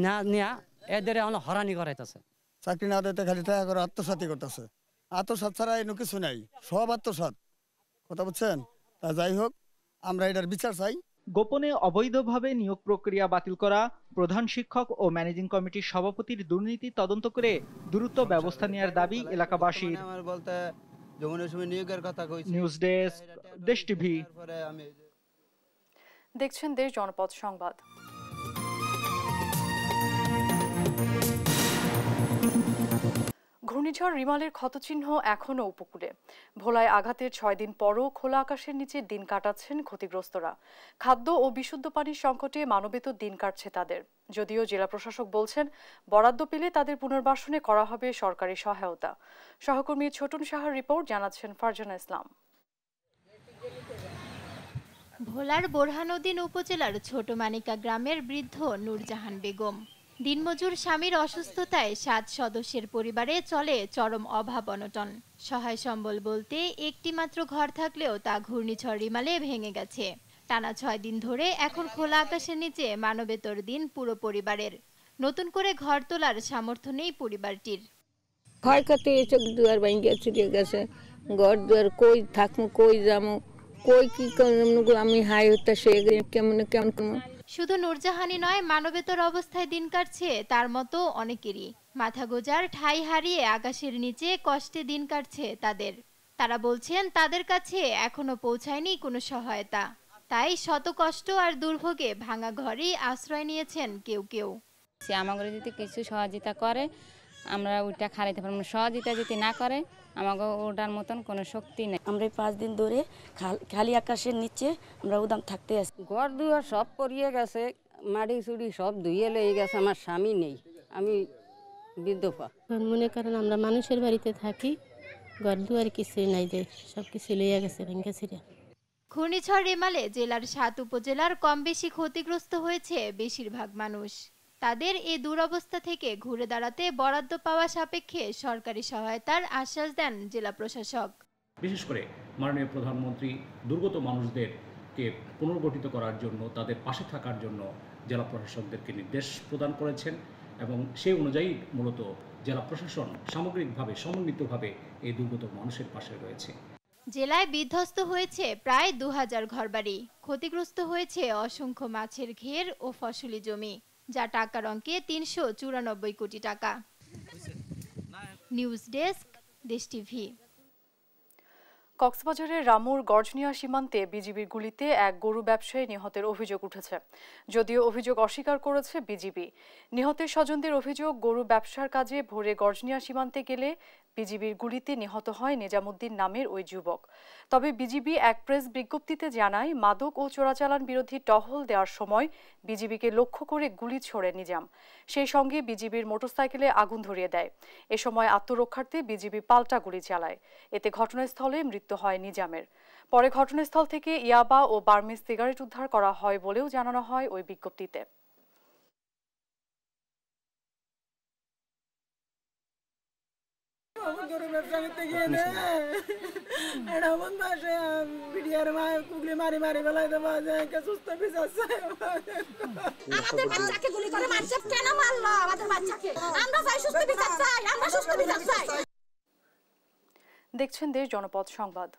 না নিয়া এদের হরানি করাইতেছে। চাকরি না দিতে খালি টাকা করে আত্মসাৎই করতেছে। আত্মসাৎ ছাড়া এনে কিছু নাই, সব আত্মসাৎ। কথা বুঝছেন? তা যাই হোক, আমরা এটার বিচার চাই। গোপনে অবৈধভাবে নিয়োগ প্রক্রিয়া বাতিল করা, প্রধান শিক্ষক ও ম্যানেজিং কমিটির সভাপতির দুর্নীতি তদন্ত করে দ্রুত ব্যবস্থা নেওয়ার দাবি এলাকাবাসীর। নিউজ ডেস্ক, দেশ টিভি। দেখছেন দেশ জনপদ সংবাদ। ঘূর্ণিঝড় রিমালের ক্ষতচিহ্ন এখনও উপকূলে। ভোলায় আঘাতের 6 দিন পরও খোলা আকাশের নিচে দিন কাটাচ্ছেন ক্ষতিগ্রস্তরা। খাদ্য ও বিশুদ্ধ পানির সংকটে মানবেতর দিন কাটছে তাদের। যদিও জেলা প্রশাসক বলছেন বরাদ্দ পেলে তাদের পুনর্বাসনে করা হবে সরকারি সহায়তা। সহকর্মী ছোটন সাহার রিপোর্ট, জানাচ্ছেন ফারজানা ইসলাম। ভোলার বোরহানউদ্দিন উপজেলার ছোট মানিকা গ্রামের বৃদ্ধ নূরজাহান বেগম। দিনমজুর স্বামীর অসুস্থতায় 7 সদস্যের পরিবারে চলে চরম অভাব অনটন। সহায় সম্বল বলতে একটি মাত্র ঘর থাকলেও তা ঘূর্ণিঝড় রিমালে ভেঙে গেছে। টানা 6 দিন ধরে এখন খোলা আকাশের নিচে মানবেতর দিন পুরো পরিবারের। নতুন করে ঘর তোলার সামর্থ্য নেই পরিবারটির। ক্ষয়ক্ষতি চোখ দুয়ার ভাঙিয়া চুরিয়ে গেছে, ঘর দুয়ার কই থাকবো, কই যাবো, কই কি আমি হাই হতে সে কেমন কেমন। শুধু নূরজাহানি নয়, মানবেতর অবস্থায় দিন কাটছে তার মতো অনেকেরই। মাথা গোজার ঠাঁই হারিয়ে আকাশের নিচে কষ্টে দিন কাটছে তাদের। তারা বলছেন তাদের কাছে এখনো পৌঁছায়নি কোনো সহায়তা। তাই শত কষ্ট আর দুর্ভোগে ভাঙা ঘরেই আশ্রয় নিয়েছেন কেউ কেউ। আমাদের যদি কিছু সহযোগিতা করে আমরা ওইটা খারাইতে পারবো, সহযোগিতা যদি না করে আমাকে ওটার মতন কোনো শক্তি নেই। আমরা 5 দিন ধরে খালি আকাশের নিচে আমরা উদাম থাকতে আছি। ঘর দুয়ার সব পরিয়ে গেছে, মাটি চুড়ি সব ধুয়ে লেগে গেছে। আমার স্বামী নেই, আমি বিধবা। মনে করেন আমরা মানুষের বাড়িতে থাকি, ঘর দুয়ার কিছুই নাই, যে সব কিছু লেগে গেছে ভেঙে ছিঁড়ে। ঘূর্ণিঝড় রিমালে জেলার 7 উপজেলার কম বেশি ক্ষতিগ্রস্ত হয়েছে বেশিরভাগ মানুষ। তাদের এই দুরবস্থা থেকে ঘুরে দাঁড়াতে বরাদ্দ পাওয়া সাপেক্ষে সরকারি সহায়তার আশ্বাস দেন জেলা প্রশাসক। বিশেষ করে মাননীয় প্রধানমন্ত্রী দুর্গত মানুষদেরকে পুনর্গঠিত করার জন্য, তাদের পাশে থাকার জন্য জেলা প্রশাসকদেরকে নির্দেশ প্রদান করেছেন এবং সেই অনুযায়ী মূলত জেলা প্রশাসন সামগ্রিকভাবে সমন্বিতভাবে এই দুর্গত মানুষের পাশে রয়েছে। জেলায় বিধ্বস্ত হয়েছে প্রায় 2000 ঘরবাড়ি, ক্ষতিগ্রস্ত হয়েছে অসংখ্য মাছের ঘের ও ফসলি জমি, যা টাকার অঙ্কে 394 কোটি টাকা। নিউজ ডেস্ক, দেশ টিভি। কক্সবাজারের রামুর গর্জনিয়া সীমান্তে বিজিবির গুলিতে এক গরু ব্যবসায়ী নিহতের অভিযোগ উঠেছে। যদিও অভিযোগ অস্বীকার করেছে বিজিবি। নিহতের স্বজনদের অভিযোগ, গরু ব্যবসার কাজে ভোরে গর্জনিয়া সীমান্তে গেলে বিজিবির গুলিতে নিহত হয় নিজামুদ্দিন নামের ওই যুবক। তবে বিজিবি এক প্রেস বিজ্ঞপ্তিতে জানায়, মাদক ও চোরাচালান বিরোধী টহল দেওয়ার সময় বিজিবিকে লক্ষ্য করে গুলি ছোড়ে নিজাম। সেই সঙ্গে বিজিবির মোটরসাইকেলে আগুন ধরিয়ে দেয়। এ সময় আত্মরক্ষার্থে বিজিবি পাল্টা গুলি চালায়। এতে ঘটনাস্থলে মৃত্যু হয় নিজামের। পরে ঘটনাস্থল থেকে ইয়াবা ও বার্মিজ সিগারেট উদ্ধার করা হয় বলেও জানানো হয় ওই বিজ্ঞপ্তিতে। দেখছেন দেশ জনপদ সংবাদ।